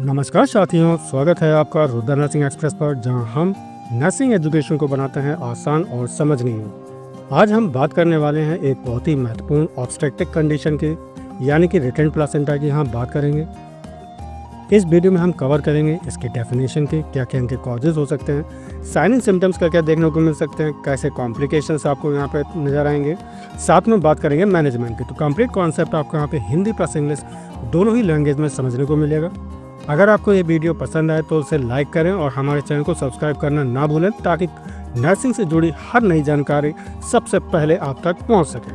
नमस्कार साथियों, स्वागत है आपका रुद्र नर्सिंग एक्सप्रेस पर, जहां हम नर्सिंग एजुकेशन को बनाते हैं आसान और समझनी हो। आज हम बात करने वाले हैं एक बहुत ही महत्वपूर्ण ऑब्स्टेट्रिक कंडीशन की, यानी कि रिटेंड प्लासेंटा की हम बात करेंगे। इस वीडियो में हम कवर करेंगे इसकी डेफिनेशन की, क्या क्या इनके कॉजेज हो सकते हैं, साइन एंड सिम्टम्स का क्या देखने को मिल सकते हैं, कैसे कॉम्प्लिकेशंस आपको यहाँ पे नज़र आएंगे। साथ में बात करेंगे मैनेजमेंट की। तो कंप्लीट कॉन्सेप्ट आपको यहाँ पे हिंदी प्लस इंग्लिश दोनों ही लैंग्वेज में समझने को मिलेगा। अगर आपको ये वीडियो पसंद आए तो उसे लाइक करें और हमारे चैनल को सब्सक्राइब करना ना भूलें, ताकि नर्सिंग से जुड़ी हर नई जानकारी सबसे पहले आप तक पहुंच सके।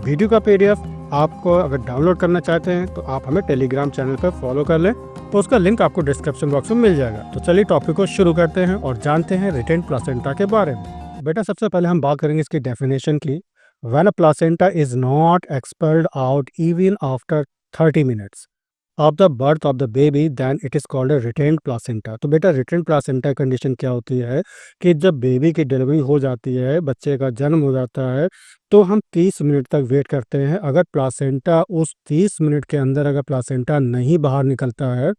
वीडियो का पीडीएफ आपको अगर डाउनलोड करना चाहते हैं तो आप हमें टेलीग्राम चैनल पर फॉलो कर लें, तो उसका लिंक आपको डिस्क्रिप्शन बॉक्स में मिल जाएगा। तो चलिए टॉपिक को शुरू करते हैं और जानते हैं रिटेंड प्लासेंटा के बारे में। बेटा, सबसे पहले हम बात करेंगे इसकी डेफिनेशन की। When a placenta is not expelled out even after 30 minutes of the birth of the baby, then it is called a retained placenta. तो बेटा, रिटेन्ड प्लासेंटा कंडीशन क्या होती है कि जब बेबी की डिलीवरी हो जाती है, बच्चे का जन्म हो जाता है, तो हम 30 मिनट तक वेट करते हैं। अगर प्लासेंटा उस 30 मिनट के अंदर अगर प्लासेंटा नहीं बाहर निकलता है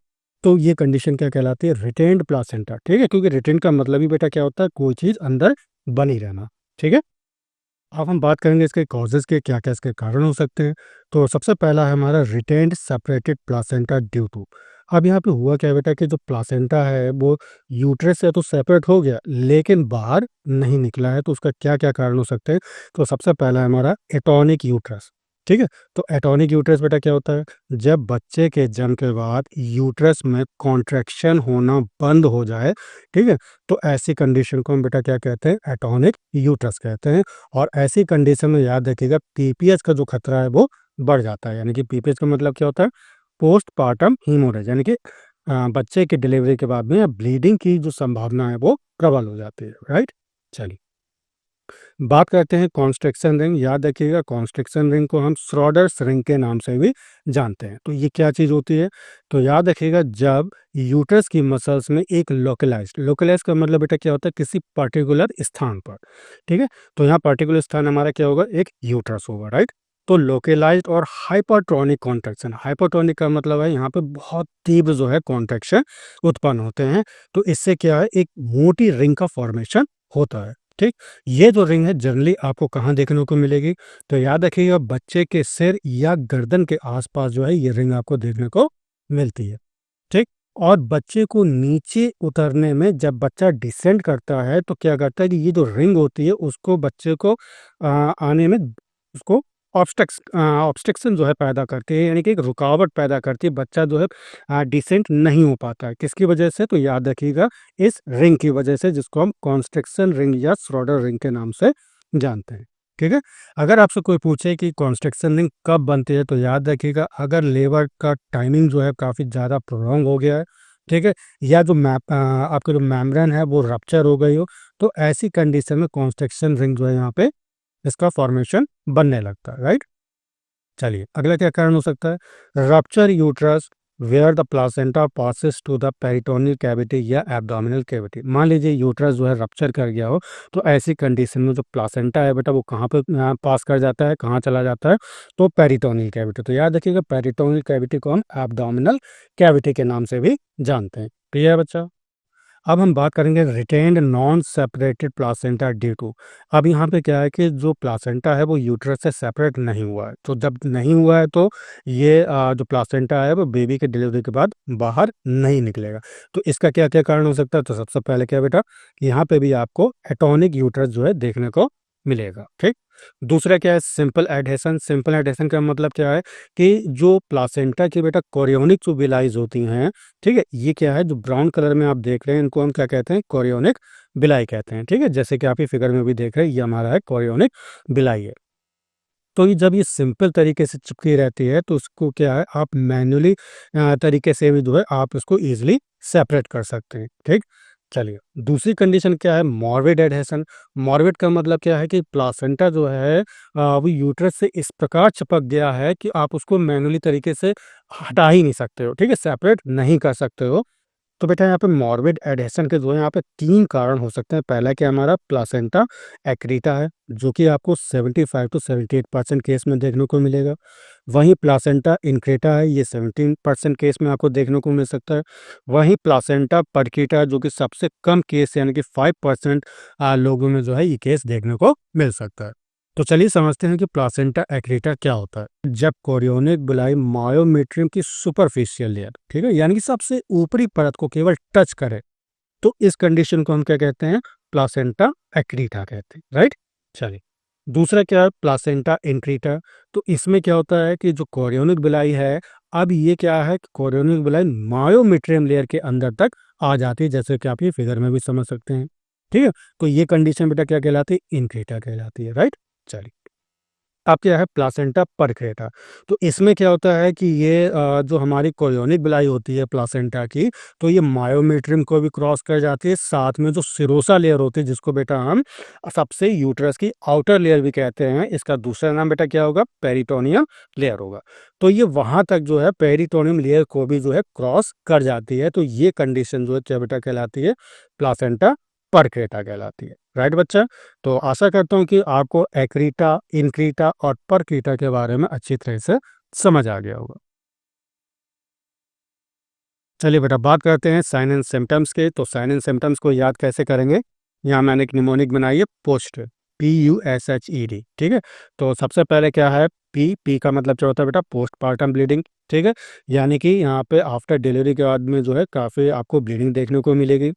तो ये कंडीशन क्या कहलाती है? Retained placenta. ठीक है, क्योंकि रिटेन्ड का मतलब ही बेटा क्या होता है? कोई चीज़ अंदर बनी रहना। ठीक है, अब हम बात करेंगे इसके कॉजेज़ के, क्या क्या इसके कारण हो सकते हैं। तो सबसे पहला है हमारा retained separated placenta due to. अब यहाँ पे हुआ क्या बेटा कि जो प्लासेंटा है वो यूट्रस से तो सेपरेट हो गया, लेकिन बाहर नहीं निकला है। तो उसका क्या क्या कारण हो सकते हैं? तो सबसे पहला है हमारा एटॉनिक यूट्रस। ठीक है, तो एटॉनिक यूट्रस बेटा क्या होता है? जब बच्चे के जन्म के बाद यूट्रस में कॉन्ट्रैक्शन होना बंद हो जाए, ठीक है, तो ऐसी कंडीशन को हम बेटा क्या कहते हैं? एटॉनिक यूट्रस कहते हैं। और ऐसी कंडीशन में याद रखिएगा, पीपीएच का जो खतरा है वो बढ़ जाता है। यानी कि पीपीएच का मतलब क्या होता है? पोस्ट पार्टम हीमोरेज, यानी कि बच्चे की डिलीवरी के बाद में ब्लीडिंग की जो संभावना है वो प्रबल हो जाती है। राइट, चलिए बात करते हैं कॉन्स्ट्रिक्शन रिंग। याद रखिएगा, कॉन्स्ट्रिक्शन रिंग को हम श्रोडर्स रिंग के नाम से भी जानते हैं। तो ये क्या चीज़ होती है? तो याद रखिएगा, जब यूट्रस की मसल्स में एक लोकलाइज का मतलब बेटा क्या होता है? किसी पर्टिकुलर स्थान पर। ठीक है, तो यहाँ पर्टिकुलर स्थान हमारा क्या होगा? एक यूट्रस होगा। राइट, तो लोकलाइज्ड और हाइपरटोनिक कॉन्ट्रैक्शन। हाइपरटोनिक का मतलब है यहाँ पे बहुत तीव्र जो है कॉन्ट्रैक्शन उत्पन्न होते हैं। तो इससे क्या है? एक मोटी रिंग का फॉर्मेशन होता है। ठीक, ये जो रिंग है जनरली आपको कहाँ देखने को मिलेगी? तो याद रखिएगा, बच्चे के सिर या गर्दन के आसपास जो है ये रिंग आपको देखने को मिलती है। ठीक, और बच्चे को नीचे उतरने में जब बच्चा डिसेंड करता है तो क्या करता है कि ये जो रिंग होती है उसको बच्चे को आने में उसको ऑब्स्ट्रक्शन जो है पैदा करती है, यानी कि एक रुकावट पैदा करती है। बच्चा जो है डिसेंट नहीं हो पाता है। किसकी वजह से? तो याद रखिएगा, इस रिंग की वजह से, जिसको हम कॉन्स्ट्रिक्शन रिंग या श्रोडर रिंग के नाम से जानते हैं। ठीक है, अगर आपसे कोई पूछे कि कॉन्स्ट्रिक्शन रिंग कब बनती है, तो याद रखिएगा, अगर लेबर का टाइमिंग जो है काफ़ी ज़्यादा प्रोलॉन्ग हो गया है, ठीक है, या जो आपके जो मेम्ब्रेन है वो रप्चर हो गई हो, तो ऐसी कंडीशन में कॉन्स्ट्रिक्शन रिंग जो है यहाँ पे इसका फॉर्मेशन बनने लगता है। राइट, चलिए अगला क्या कारण हो सकता है? Rupture uterus where the placenta passes to the peritoneal cavity या एब्डोमिनल कैविटी। मान लीजिए यूट्रस जो है रप्चर कर गया हो, तो ऐसी कंडीशन में जो प्लासेंटा है बेटा वो कहाँ पे पास कर जाता है, कहाँ चला जाता है? तो पेरिटोनियल कैविटी। तो याद रखिएगा, पेरिटोनियल कैविटी को हम एब्डोमिनल कैविटी के नाम से भी जानते हैं। क्लियर है बच्चा? अब हम बात करेंगे retained non separated placenta due to. अब यहाँ पे क्या है कि जो प्लासेंटा है वो यूट्रस से सेपरेट नहीं हुआ है। तो जब नहीं हुआ है तो ये जो प्लासेंटा है वो बेबी के डिलीवरी के बाद बाहर नहीं निकलेगा। तो इसका क्या क्या कारण हो सकता है? तो सबसे पहले क्या बेटा, यहाँ पे भी आपको एटॉनिक यूट्रस जो है देखने को मिलेगा। ठीक, दूसरा क्या है? Simple adhesion. सिंपल एडहेशन का मतलब क्या है कि जो प्लासेंटा की बेटा कोरियोनिक जो विलाइज होती हैं, ठीक है, ये क्या है? जो ब्राउन कलर में आप देख रहे हैं इनको हम क्या कहते हैं? कोरियोनिक बिलाई कहते हैं। ठीक है, जैसे कि आप ये फिगर में भी देख रहे हैं, ये हमारा है कोरियोनिक बिलाई है। तो ये जब ये सिंपल तरीके से चिपकी रहती है तो उसको क्या है, आप मैन्युअली तरीके से भी जो है आप इसको ईजिली सेपरेट कर सकते हैं। ठीक, चलिए दूसरी कंडीशन क्या है? Morbid adhesion. मॉर्बिड का मतलब क्या है कि प्लासेंटा जो है वो यूट्रस से इस प्रकार चिपक गया है कि आप उसको मैन्युअली तरीके से हटा ही नहीं सकते हो। ठीक है, सेपरेट नहीं कर सकते हो। तो बेटा यहाँ पे मॉर्बिड एडेशन के जो है यहाँ पे 3 कारण हो सकते हैं। पहला क्या हमारा प्लासेंटा एक्रीटा है, जो कि आपको 75 टू 78% केस में देखने को मिलेगा। वहीं प्लासेंटा इनक्रेटा है, ये 17% केस में आपको देखने को मिल सकता है। वहीं प्लासेंटा परकिटा जो कि सबसे कम केस यानी कि 5% लोगों में जो है ये केस देखने को मिल सकता है। तो चलिए समझते हैं कि प्लासेंटा एक्रीटा क्या होता है। जब कोरियोनिक बुलाई मायोमेट्रियम की सुपरफिशियल लेयर, ठीक है, यानी कि सबसे ऊपरी परत को केवल टच करे, तो इस कंडीशन को हम क्या कहते हैं, प्लासेंटा एक्रीटा कहते हैं, राइट। चलिए दूसरा क्या है, प्लासेंटा इंक्रीटा। तो इसमें क्या होता है कि जो कोरियोनिक बुलाई है, अब ये क्या है कि कोरियोनिक बुलाई मायोमेट्रियम लेयर के अंदर तक आ जाती है, जैसे कि आप ये फिगर में भी समझ सकते हैं, ठीक है। तो ये कंडीशन बेटा क्या कहलाती है, इंक्रीटा कहलाती है, राइट। चलिए अब क्या है, प्लासेंटा परक्रेटा। तो इसमें क्या होता है कि ये जो हमारी कोरियोनिक बिलाई होती है प्लासेंटा की, तो ये मायोमेट्रियम को भी क्रॉस कर जाती है, साथ में जो सिरोसा लेयर होती है जिसको बेटा हम सबसे यूट्रस की आउटर लेयर भी कहते हैं, इसका दूसरा नाम बेटा क्या होगा, पेरिटोनियम लेयर होगा। तो ये वहां तक जो है पेरिटोनियम लेयर को भी जो है क्रॉस कर जाती है। तो ये कंडीशन जो है क्या बेटा कहलाती है, प्लासेंटा परक्रेटा कहलाती है, राइट बच्चा। तो आशा करता हूं कि आपको एक्रीटा, इनक्रीटा और परक्रीटा के बारे में अच्छी तरह से समझ आ गया होगा। चलिए बेटा बात करते हैं साइन एंड सिम्टम्स के। तो साइन एंड सिम्टम्स को याद कैसे करेंगे, यहाँ मैंने एक निमोनिक बनाई है पोस्ट, PUSHED, ठीक है। तो सबसे पहले क्या है, पी का मतलब क्या होता है बेटा, पोस्टपार्टम ब्लीडिंग, ठीक है। यानी कि यहाँ पे आफ्टर डिलीवरी के बाद में जो है काफ़ी आपको ब्लीडिंग देखने को मिलेगी,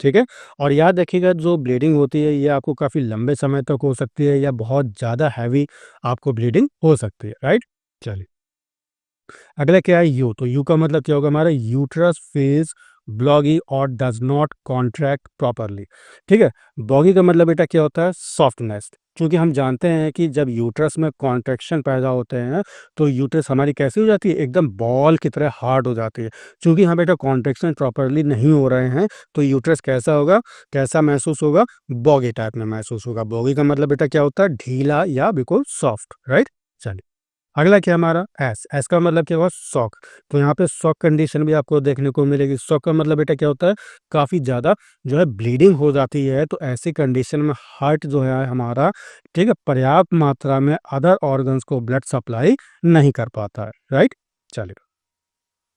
ठीक है। और याद रखिएगा जो ब्लीडिंग होती है ये आपको काफ़ी लंबे समय तक हो सकती है या बहुत ज़्यादा हैवी आपको ब्लीडिंग हो सकती है, राइट। चलिए अगला क्या है, यू। तो यू का मतलब क्या होगा हमारा, यूट्रस फेज ब्लॉगी और डज नॉट कॉन्ट्रैक्ट प्रॉपरली, ठीक है। बॉगी का मतलब बेटा क्या होता है, सॉफ्टनेस। क्योंकि हम जानते हैं कि जब यूट्रस में कॉन्ट्रैक्शन पैदा होते हैं तो यूट्रस हमारी कैसी हो जाती है, एकदम बॉल की तरह हार्ड हो जाती है। क्योंकि हम बेटा कॉन्ट्रैक्शन प्रॉपरली नहीं हो रहे हैं, तो यूट्रस कैसा होगा, कैसा महसूस होगा, बॉगी टाइप में महसूस होगा। बॉगी का मतलब बेटा क्या होता है, ढीला या बिल्कुल सॉफ्ट, राइट। चलिए अगला क्या हमारा, एस का मतलब क्या हुआ, शॉक। तो यहाँ पे शॉक कंडीशन भी आपको देखने को मिलेगी। शॉक का मतलब बेटा क्या होता है, काफ़ी ज़्यादा जो है ब्लीडिंग हो जाती है। तो ऐसी कंडीशन में हार्ट जो है हमारा, ठीक है, पर्याप्त मात्रा में अदर ऑर्गन्स को ब्लड सप्लाई नहीं कर पाता है, राइट। चलिए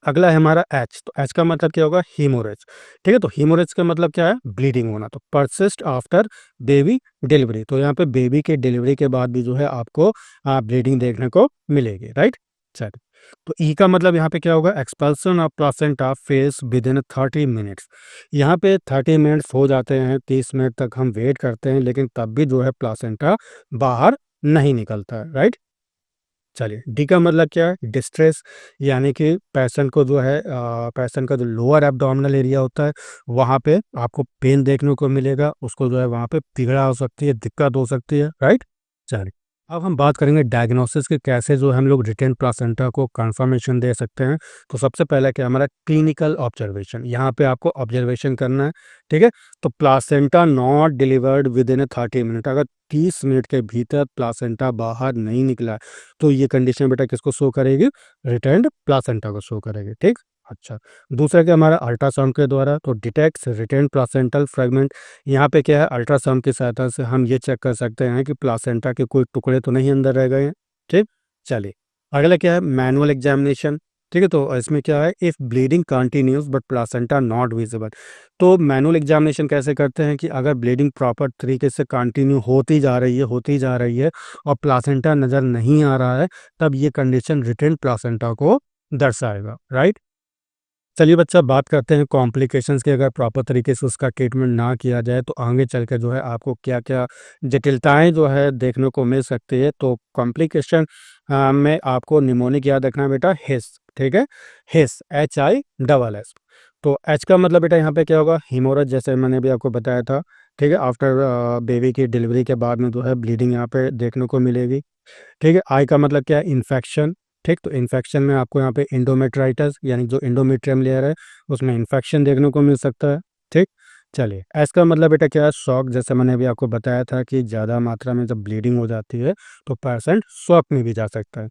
अगला है हमारा एच। तो एच का मतलब क्या होगा, हीमोरेज, ठीक है। तो हीमोरेज का मतलब क्या है, ब्लीडिंग होना। तो परसिस्ट आफ्टर बेबी डिलीवरी, तो यहाँ पे बेबी के डिलीवरी के बाद भी जो है आपको ब्लीडिंग देखने को मिलेगी, राइट। चलिए तो ई का मतलब यहाँ पे क्या होगा, expulsion of placenta face with in 30 minutes. यहाँ पे 30 मिनट्स हो जाते हैं, 30 मिनट तक हम वेट करते हैं, लेकिन तब भी जो है प्लासेंटा बाहर नहीं निकलता है, राइट। चलिए डी का मतलब क्या है, डिस्ट्रेस। यानी कि पेशेंट को जो है पेशेंट का जो लोअर एब्डोमिनल एरिया होता है वहाँ पे आपको पेन देखने को मिलेगा, उसको जो है वहाँ पे पीड़ा हो सकती है, दिक्कत हो सकती है, राइट। चलिए अब हम बात करेंगे डायग्नोसिस के, कैसे जो हम लोग रिटेन प्लासेंटा को कंफर्मेशन दे सकते हैं। तो सबसे पहले क्या हमारा क्लिनिकल ऑब्जर्वेशन, यहाँ पे आपको ऑब्जर्वेशन करना है, ठीक है। तो placenta not delivered with in 30 minute, अगर 30 मिनट के भीतर प्लासेंटा बाहर नहीं निकला तो ये कंडीशन बेटा किसको शो करेगी, रिटेन्ड प्लासेंटा को शो करेगी, ठीक। अच्छा दूसरा क्या हमारा अल्ट्रासाउंड के द्वारा, तो डिटेक्ट्स रिटेन प्लासेंटल फ्रेगमेंट। यहाँ पे क्या है, अल्ट्रासाउंड की सहायता से हम ये चेक कर सकते हैं कि प्लासेंटा के कोई टुकड़े तो नहीं अंदर रह गए हैं, ठीक। चलिए अगला क्या है, मैनुअल एग्जामिनेशन, ठीक है। तो इसमें क्या है, if bleeding continuous but placenta not visible. तो मैनुअल एग्जामिनेशन कैसे करते हैं कि अगर ब्लीडिंग प्रॉपर तरीके से कंटिन्यू होती जा रही है, होती जा रही है और प्लासेंटा नज़र नहीं आ रहा है, तब ये कंडीशन रिटेन प्लासेंटा को दर्शाएगा, राइट। चलिए बच्चा बात करते हैं कॉम्प्लिकेशंस की। अगर प्रॉपर तरीके से उसका ट्रीटमेंट ना किया जाए तो आगे चल के जो है आपको क्या क्या जटिलताएं जो है देखने को मिल सकती है। तो कॉम्प्लिकेशन में आपको निमोनिक याद रखना है बेटा, हिस, ठीक है, हिस, HISS। तो एच का मतलब बेटा यहाँ पे क्या होगा, हीमोरेज, जैसे मैंने भी आपको बताया था, ठीक है। आफ्टर बेबी की डिलीवरी के बाद में जो है ब्लीडिंग यहाँ पे देखने को मिलेगी, ठीक है। आई का मतलब क्या है, इन्फेक्शन, ठीक। तो इन्फेक्शन में आपको यहाँ पे इंडोमेट्राइटिस यानी जो इंडोमेट्रियम लेयर है उसमें इन्फेक्शन देखने को मिल सकता है, ठीक। चलिए एस का मतलब बेटा क्या है, शॉक। जैसे मैंने अभी आपको बताया था कि ज़्यादा मात्रा में जब ब्लीडिंग हो जाती है तो पेशेंट शॉक में भी जा सकता है।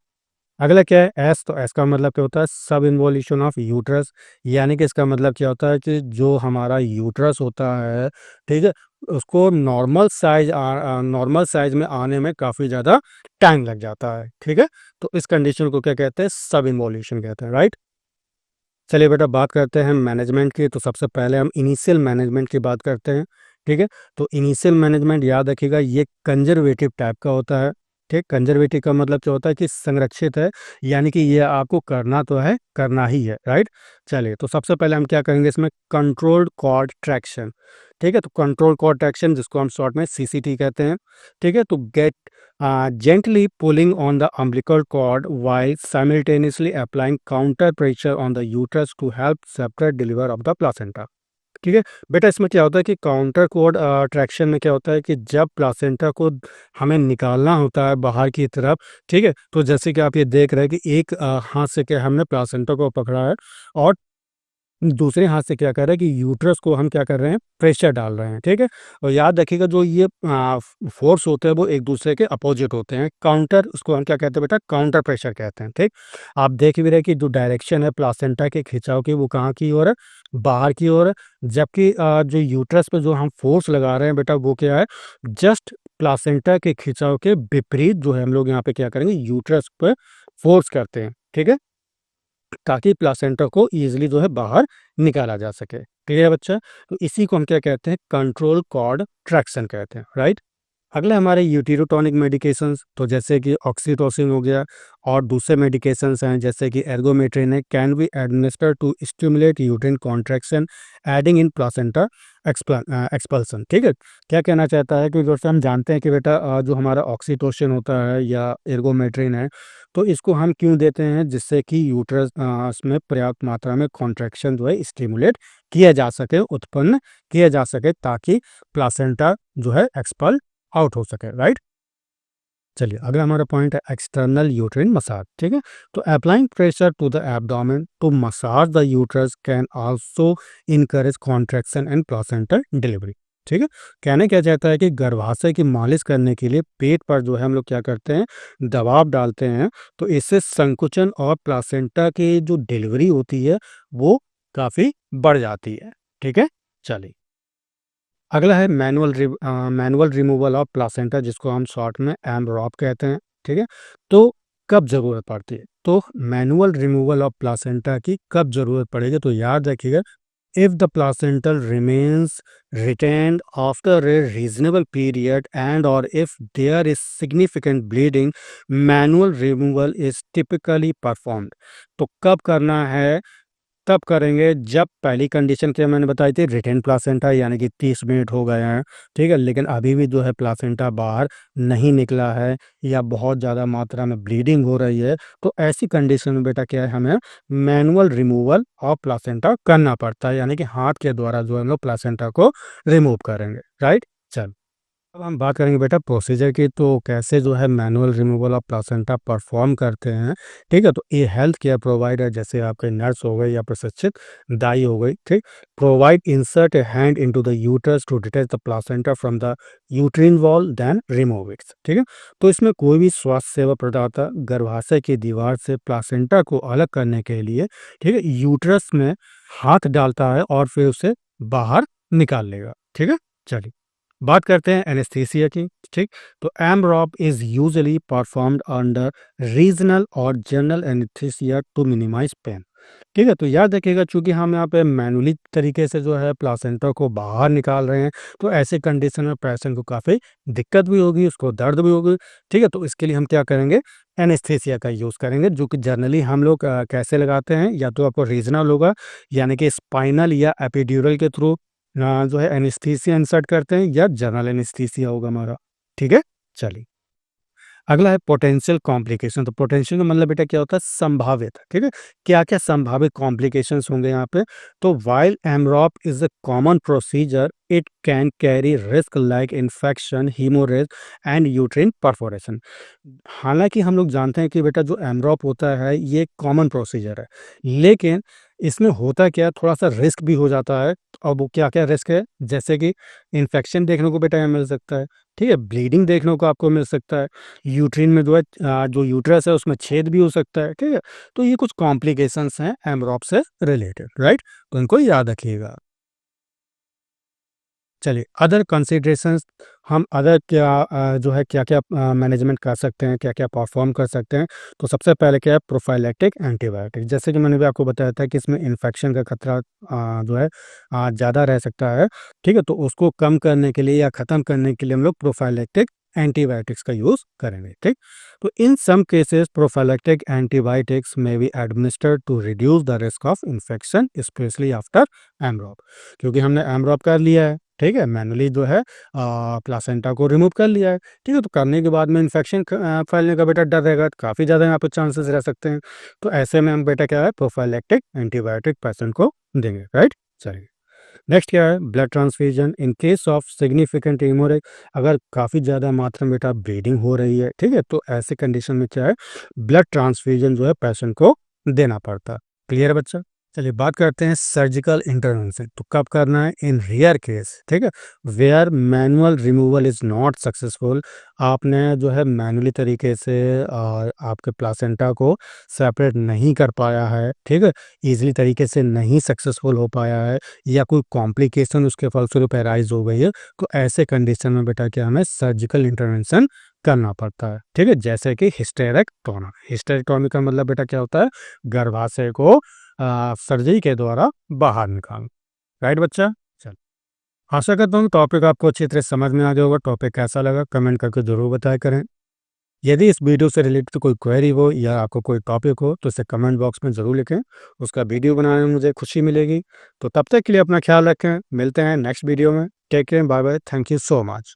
अगला क्या है एस, तो एस का मतलब क्या होता है सब इन्वोल्यूशन ऑफ यूट्रस, यानी कि इसका मतलब क्या होता है कि जो हमारा यूट्रस होता है, ठीक है, उसको नॉर्मल साइज में आने में काफ़ी ज़्यादा टाइम लग जाता है, ठीक है। तो इस कंडीशन को क्या कहते हैं, सब इन्वोल्यूशन कहते हैं, राइट। चलिए बेटा बात करते हैं मैनेजमेंट की। तो सबसे पहले हम इनिशियल मैनेजमेंट की बात करते हैं, ठीक है। तो इनिशियल मैनेजमेंट याद रखिएगा ये कंजर्वेटिव टाइप का होता है, ठीक। कंजर्वेटिव का मतलब क्या होता है कि संरक्षित है, यानी कि ये आपको करना तो है, करना ही है, राइट। चलिए तो सबसे पहले हम क्या करेंगे इसमें, कंट्रोल्ड कॉर्ड ट्रैक्शन, ठीक है। तो कंट्रोल कॉर्ड ट्रैक्शन जिसको हम शॉर्ट में सीसीटी कहते हैं, ठीक है। तो gate gently pulling on the umbilical cord while simultaneously applying counter pressure on the uterus to help separate deliver of the placenta, ठीक है। बेटा इसमें क्या होता है कि काउंटर कोड ट्रैक्शन में क्या होता है कि जब प्लासेंटा को हमें निकालना होता है बाहर की तरफ, ठीक है, तो जैसे कि आप ये देख रहे हैं कि एक हाथ से क्या हमने प्लासेंटा को पकड़ा है और दूसरे हाथ से क्या कर रहे हैं कि यूट्रस को हम क्या कर रहे हैं, प्रेशर डाल रहे हैं, ठीक है। और याद रखिएगा जो ये फोर्स होते हैं वो एक दूसरे के अपोजिट होते हैं, काउंटर उसको हम क्या कहते हैं बेटा, काउंटर प्रेशर कहते हैं, ठीक। आप देख भी रहे कि जो डायरेक्शन है प्लासेंटा के खिंचाव की वो कहाँ की ओर है, बाहर की ओर है। जबकि जो यूट्रस पे जो हम फोर्स लगा रहे हैं बेटा वो क्या है, जस्ट प्लासेंटा के खिंचाव के विपरीत जो है हम लोग यहाँ पे क्या करेंगे, यूट्रस पे फोर्स करते हैं, ठीक है, ताकि प्लासेंटा को ईजिली जो है बाहर निकाला जा सके। क्लियर है बच्चा। तो इसी को हम क्या कहते हैं, कंट्रोल कॉर्ड ट्रैक्शन कहते हैं, राइट। अगले हमारे यूटेरोटॉनिक मेडिकेशंस, तो जैसे कि ऑक्सीटोसिन हो गया और दूसरे मेडिकेशंस हैं जैसे कि एर्गोमेट्रिन है, can be administer to stimulate uterine contraction aiding in placenta expulsion, ठीक है। क्या कहना चाहता है कि जैसे हम जानते हैं कि बेटा जो हमारा ऑक्सीटोसिन होता है या एर्गोमेट्रिन है, तो इसको हम क्यों देते हैं, जिससे कि यूट्रस में पर्याप्त मात्रा में कॉन्ट्रैक्शन जो है स्टिमुलेट किया जा सके, उत्पन्न किया जा सके, ताकि प्लासेंटा जो है एक्सपल आउट हो सके, राइट। चलिए अगला हमारा पॉइंट है एक्सटर्नल यूट्राइन मसाज, ठीक है। तो applying pressure to the abdomen to massage the uterus can also encourage contraction and placental delivery, ठीक है। कहने क्या चाहता है कि गर्भाशय की मालिश करने के लिए पेट पर जो है हम लोग क्या करते हैं, दबाव डालते हैं, तो इससे संकुचन और प्लासेंटा की जो डिलीवरी होती है वो काफ़ी बढ़ जाती है, ठीक है। चलिए अगला है मैनुअल रिमूवल ऑफ प्लासेंटा जिसको हम शॉर्ट में एमरॉप कहते हैं, ठीक है। तो कब ज़रूरत पड़ती है, तो मैनुअल रिमूवल ऑफ प्लासेंटा की कब ज़रूरत पड़ेगी, तो याद रखिएगा, if the placental remains retained after a reasonable period and or if there is significant bleeding, manual removal is typically performed। तो कब करना है, तब करेंगे जब पहली कंडीशन क्या मैंने बताई थी, रिटेन प्लासेंटा, यानी कि 30 मिनट हो गए हैं, ठीक है, लेकिन अभी भी जो है प्लासेंटा बाहर नहीं निकला है या बहुत ज़्यादा मात्रा में ब्लीडिंग हो रही है, तो ऐसी कंडीशन में बेटा क्या है, हमें मैनुअल रिमूवल ऑफ प्लासेंटा करना पड़ता है, यानी कि हाथ के द्वारा जो हम लोग प्लासेंटा को रिमूव करेंगे, राइट। चल अब हम बात करेंगे बेटा प्रोसीजर की, तो कैसे जो है manual removal of placenta perform करते हैं, ठीक है। तो ये हेल्थ केयर प्रोवाइडर जैसे आपके नर्स हो गए या प्रशिक्षित दाई हो गई, ठीक, provide insert a hand into the uterus to detach the placenta from the uterine wall then remove its, ठीक है। तो इसमें कोई भी स्वास्थ्य सेवा प्रदाता गर्भाशय की दीवार से प्लासेंटा को अलग करने के लिए, ठीक है, यूटरस में हाथ डालता है और फिर उसे बाहर निकाल लेगा, ठीक है। चलिए बात करते हैं एनेस्थीसिया की, ठीक। तो MROP is usually performed under regional और general anaesthesia to minimise pain, ठीक है। तो याद रखिएगा चूंकि हम यहाँ पे मैनुअली तरीके से जो है प्लासेंटा को बाहर निकाल रहे हैं, तो ऐसे कंडीशन में पेशेंट को काफ़ी दिक्कत भी होगी, उसको दर्द भी होगी, ठीक है। तो इसके लिए हम क्या करेंगे, एनेस्थीसिया का यूज़ करेंगे, जो कि जनरली हम लोग कैसे लगाते हैं, या तो आपको रीजनल होगा यानी कि स्पाइनल या एपिड्यूरल के थ्रू जो है एनेस्थीसिया इंसर्ट करते हैं, या जनरल एनेस्थीसिया होगा हमारा, ठीक है। चलिए अगला है पोटेंशियल कॉम्प्लिकेशन। तो पोटेंशियल का मतलब बेटा क्या होता है, संभावित, ठीक है। क्या क्या संभावित कॉम्प्लिकेशंस होंगे यहाँ पे, तो while MROP is a common procedure it can carry risk like infection, haemorrhage and uterine perforation. हालांकि हम लोग जानते हैं कि बेटा जो एमरॉप होता है ये कॉमन प्रोसीजर है, लेकिन इसमें होता क्या है, थोड़ा सा रिस्क भी हो जाता है। अब वो क्या क्या रिस्क है, जैसे कि इन्फेक्शन देखने को बेटा यहाँ मिल सकता है, ठीक है, ब्लीडिंग देखने को आपको मिल सकता है, यूट्रिन में जो है जो यूट्रस है उसमें छेद भी हो सकता है, ठीक है। तो ये कुछ कॉम्प्लिकेशंस हैं एमरॉप से रिलेटेड, राइट, तो इनको याद रखिएगा। चलिए अदर कंसिडरेशंस, हम अदर क्या जो है क्या क्या मैनेजमेंट कर सकते हैं, क्या क्या परफॉर्म कर सकते हैं। तो सबसे पहले क्या है, प्रोफाइलैक्टिक एंटीबायोटिक। जैसे कि मैंने भी आपको बताया था कि इसमें इन्फेक्शन का खतरा जो है ज़्यादा रह सकता है, ठीक है। तो उसको कम करने के लिए या ख़त्म करने के लिए हम लोग प्रोफाइलैक्टिक एंटीबायोटिक्स का यूज़ करेंगे, ठीक। तो in some cases prophylactic antibiotics may be administered to reduce the risk of infection specially after MROP. क्योंकि हमने एमरॉप कर लिया है, ठीक है, मैनुअली जो है प्लासेंटा को रिमूव कर लिया है, ठीक है। तो करने के बाद में इन्फेक्शन फैलने का बेटा डर रहेगा, काफ़ी ज़्यादा यहाँ पे चांसेस रह सकते हैं। तो ऐसे में हम बेटा क्या है, प्रोफाइलैक्टिक एंटीबायोटिक पेशेंट को देंगे, राइट। चलिए नेक्स्ट क्या है, blood transfusion in case of significant haemorrhage. अगर काफ़ी ज़्यादा मात्रा में बेटा ब्लीडिंग हो रही है, ठीक है, तो ऐसे कंडीशन में क्या है, ब्लड ट्रांसफ्यूजन जो है पेशेंट को देना पड़ता है। क्लियर है बच्चा। चलिए बात करते हैं सर्जिकल इंटरवेंशन। तो कब करना है, इन रेयर केस, ठीक है, where manual removal is not successful. आपने जो है मैनुअली तरीके से आपके प्लासेंटा को सेपरेट नहीं कर पाया है, ठीक है, इजीली तरीके से नहीं सक्सेसफुल हो पाया है, या कोई कॉम्प्लिकेशन उसके फलस्वरूप एराइज हो गई है, तो ऐसे कंडीशन में बेटा क्या हमें सर्जिकल इंटरवेंशन करना पड़ता है, ठीक है। जैसे कि हिस्टेरेक्टोमी। हिस्टेरेक्टोमी का मतलब बेटा क्या होता है, गर्भाशय को सर्जरी के द्वारा बाहर निकाल, राइट बच्चा। चल, आशा करता हूँ टॉपिक आपको अच्छी तरह समझ में आ गया होगा। टॉपिक कैसा लगा कमेंट करके जरूर बताया करें। यदि इस वीडियो से रिलेटेड कोई क्वेरी हो या आपको कोई टॉपिक हो तो इसे कमेंट बॉक्स में ज़रूर लिखें, उसका वीडियो बनाने में मुझे खुशी मिलेगी। तो तब तक के लिए अपना ख्याल रखें, मिलते हैं नेक्स्ट वीडियो में। Take care, bye bye, thank you so much.